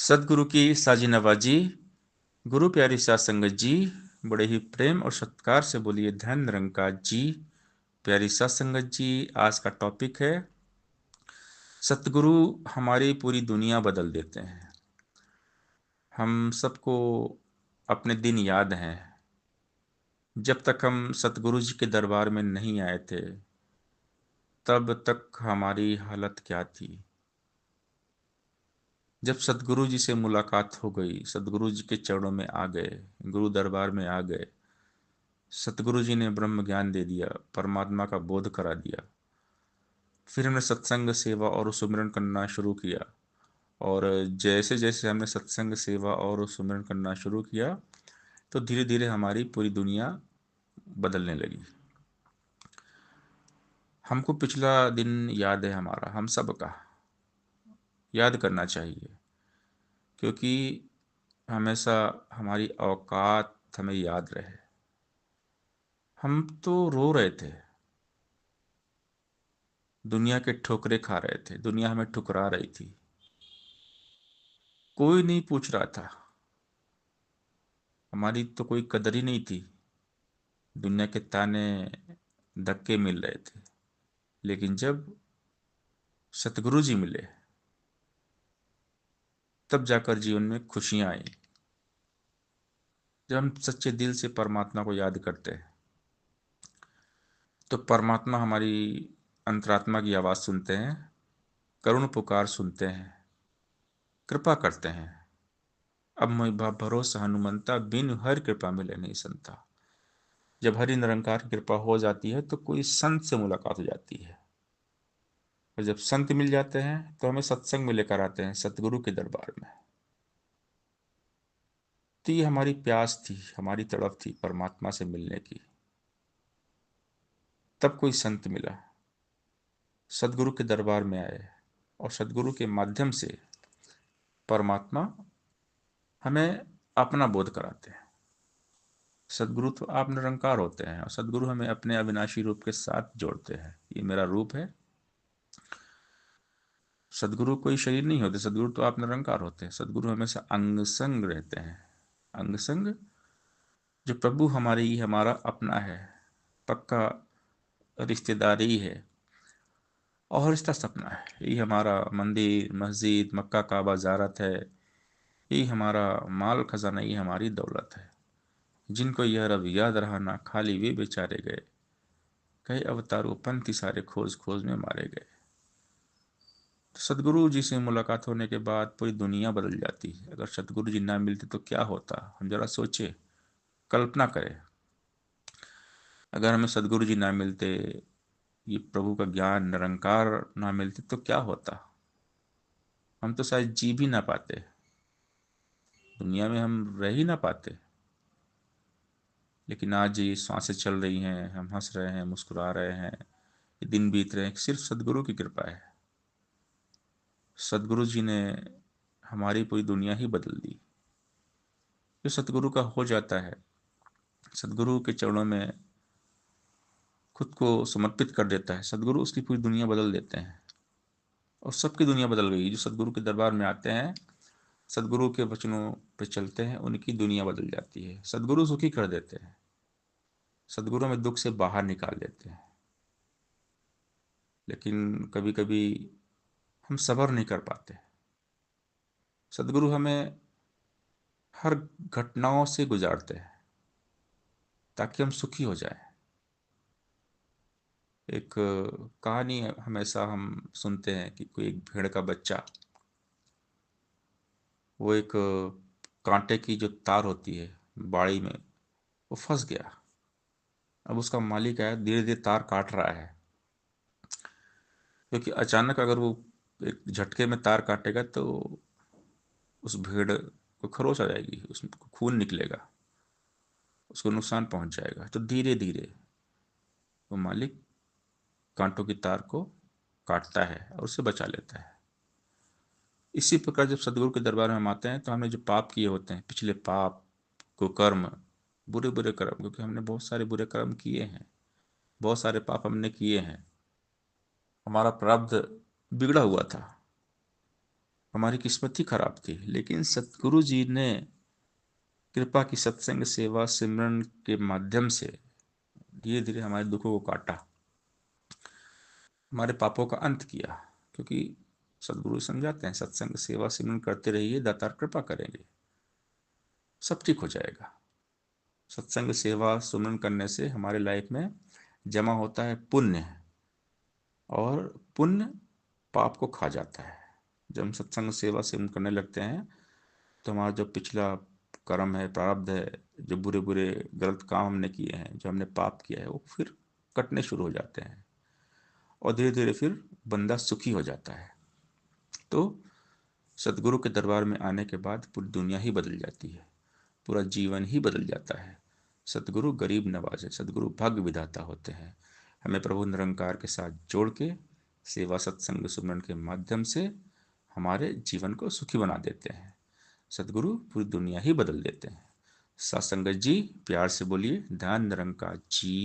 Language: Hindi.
सदगुरु की साजी नवाजी। गुरु प्यारी साध संगत जी, बड़े ही प्रेम और सत्कार से बोलिए धन निरंकार जी। प्यारी साध संगत जी, आज का टॉपिक है सतगुरु हमारी पूरी दुनिया बदल देते हैं। हम सबको अपने दिन याद हैं, जब तक हम सतगुरु जी के दरबार में नहीं आए थे तब तक हमारी हालत क्या थी। जब सतगुरु जी से मुलाकात हो गई, सतगुरु जी के चरणों में आ गए, गुरु दरबार में आ गए, सतगुरु जी ने ब्रह्म ज्ञान दे दिया, परमात्मा का बोध करा दिया। फिर हमने सत्संग सेवा और सुमिरन करना शुरू किया। और जैसे जैसे हमने सत्संग सेवा और सुमिरन करना शुरू किया तो धीरे धीरे हमारी पूरी दुनिया बदलने लगी। हमको पिछला दिन याद है, हमारा हम सब का याद करना चाहिए, क्योंकि हमेशा हमारी औकात हमें याद रहे। हम तो रो रहे थे, दुनिया के ठोकरे खा रहे थे, दुनिया हमें ठुकरा रही थी, कोई नहीं पूछ रहा था, हमारी तो कोई कदर ही नहीं थी। दुनिया के ताने धक्के मिल रहे थे। लेकिन जब सतगुरु जी मिले तब जाकर जीवन में खुशियां आई। जब हम सच्चे दिल से परमात्मा को याद करते हैं तो परमात्मा हमारी अंतरात्मा की आवाज सुनते हैं, करुण पुकार सुनते हैं, कृपा करते हैं। अब मैं भरोसा हनुमंता, बिन हर कृपा मिले नहीं संता। जब हरि निरंकार की कृपा हो जाती है तो कोई संत से मुलाकात हो जाती है, और जब संत मिल जाते हैं तो हमें सत्संग में लेकर आते हैं सतगुरु के दरबार में। तो ये हमारी प्यास थी, हमारी तड़प थी परमात्मा से मिलने की। तब कोई संत मिला, सदगुरु के दरबार में आए, और सदगुरु के माध्यम से परमात्मा हमें अपना बोध कराते हैं। सदगुरु तो आप निरंकार होते हैं और सदगुरु हमें अपने अविनाशी रूप के साथ जोड़ते हैं। ये मेरा रूप है। सदगुरु कोई शरीर नहीं होते, सदगुरु तो आप निरंकार होते हैं। सदगुरु हमेशा अंग संग रहते हैं। अंग संग, जो प्रभु हमारी हमारा अपना है, पक्का रिश्तेदारी है और रिश्ता सपना है। यही हमारा मंदिर मस्जिद मक्का काबा ज़ियारत है, यही हमारा माल खजाना, यही हमारी दौलत है। जिनको यह रब याद रहा ना, खाली वे बेचारे गए, कई अवतारों पंथी सारे खोज खोज में मारे गए। तो सदगुरु जी से मुलाकात होने के बाद पूरी दुनिया बदल जाती है। अगर सदगुरु जी ना मिलते तो क्या होता, हम जरा सोचे, कल्पना करें। अगर हमें सदगुरु जी ना मिलते, ये प्रभु का ज्ञान निरंकार ना मिलते तो क्या होता। हम तो शायद जी भी ना पाते, दुनिया में हम रह ही ना पाते। लेकिन आज ये सांसें चल रही हैं, हम हंस रहे हैं, मुस्कुरा रहे हैं, ये दिन बीत रहे हैं, सिर्फ सदगुरु की कृपा है। सदगुरु जी ने हमारी पूरी दुनिया ही बदल दी। जो सतगुरु का हो जाता है, सदगुरु के चरणों में खुद को समर्पित कर देता है, सदगुरु उसकी पूरी दुनिया बदल देते हैं। और सबकी दुनिया बदल गई। जो सदगुरु के दरबार में आते हैं, सदगुरु के वचनों पे चलते हैं, उनकी दुनिया बदल जाती है। सदगुरु सुखी कर देते हैं, सदगुरु में दुख से बाहर निकाल देते हैं। लेकिन कभी कभी हम सब्र नहीं कर पाते। सदगुरु हमें हर घटनाओं से गुजारते हैं ताकि हम सुखी हो जाएं। एक कहानी हमेशा हम सुनते हैं कि कोई एक भेड़ का बच्चा, वो एक कांटे की जो तार होती है बाड़ी में, वो फंस गया। अब उसका मालिक है, धीरे धीरे तार काट रहा है, क्योंकि अचानक अगर वो एक झटके में तार काटेगा तो उस भेड़ को खरोच आ जाएगी, उसमें खून निकलेगा, उसको नुकसान पहुंच जाएगा। तो धीरे धीरे वो मालिक कांटों की तार को काटता है और उसे बचा लेता है। इसी प्रकार जब सदगुरु के दरबार में हम आते हैं तो हमने जो पाप किए होते हैं, पिछले पाप को कर्म, बुरे बुरे कर्म, क्योंकि हमने बहुत सारे बुरे कर्म किए हैं, बहुत सारे पाप हमने किए हैं, हमारा प्रारब्ध बिगड़ा हुआ था। हमारी किस्मत ही खराब थी, लेकिन सतगुरु जी ने कृपा की सत्संग सेवा सिमरन के माध्यम से धीरे धीरे हमारे दुखों को काटा, हमारे पापों का अंत किया। क्योंकि सदगुरु समझाते हैं सत्संग सेवा सिमरन करते रहिए, दातार कृपा करेंगे, सब ठीक हो जाएगा। सत्संग सेवा सुमरन करने से हमारे लाइफ में जमा होता है पुण्य, और पुण्य पाप को खा जाता है। जब हम सत्संग सेवा सिमरन करने लगते हैं तो हमारा जो पिछला कर्म है, प्रारब्ध है, जो बुरे बुरे गलत काम हमने किए हैं, जो हमने पाप किया है, वो फिर कटने शुरू हो जाते हैं, और धीरे धीरे फिर बंदा सुखी हो जाता है। तो सदगुरु के दरबार में आने के बाद पूरी दुनिया ही बदल जाती है, पूरा जीवन ही बदल जाता है। सदगुरु गरीब नवाज है, सदगुरु भाग्य विधाता होते हैं। हमें प्रभु निरंकार के साथ जोड़ के सेवा सत्संग सुमरन के माध्यम से हमारे जीवन को सुखी बना देते हैं। सदगुरु पूरी दुनिया ही बदल देते हैं। सत्संगत जी, प्यार से बोलिए, ध्यान निरंकार जी।